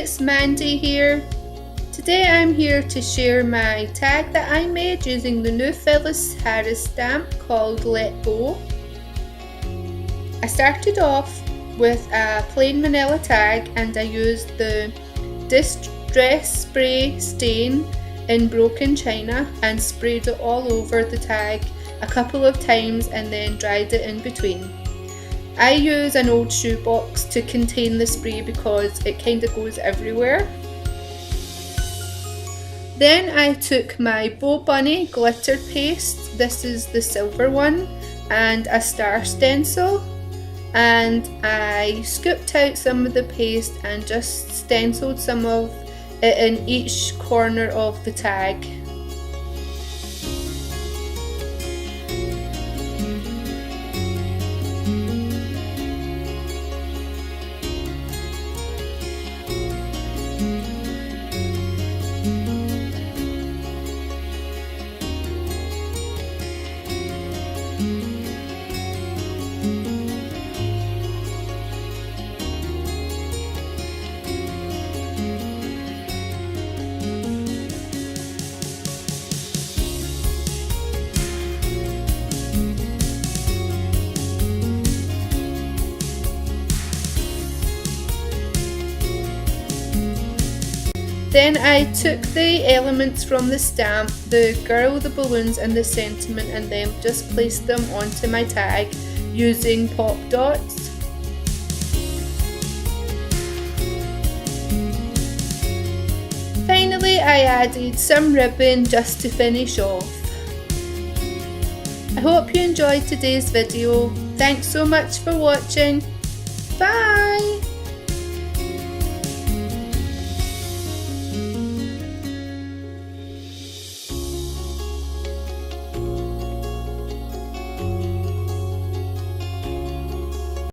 it's Mandy here. Today I'm here to share my tag that I made using the new Phyllis Harris stamp called Let Go. I started off with a plain manila tag and I used the Distress Spray stain in broken china and sprayed it all over the tag a couple of times and then dried it in between. I use an old shoebox to contain the spray because it kind of goes everywhere. Then I took my Bo Bunny glitter paste, this is the silver one, and a star stencil, and I scooped out some of the paste and just stenciled some of it in each corner of the tag. Then I took the elements from the stamp, the girl, the balloons and the sentiment, and then just placed them onto my tag using pop dots. Finally I added some ribbon just to finish off. I hope you enjoyed today's video. Thanks so much for watching. Bye!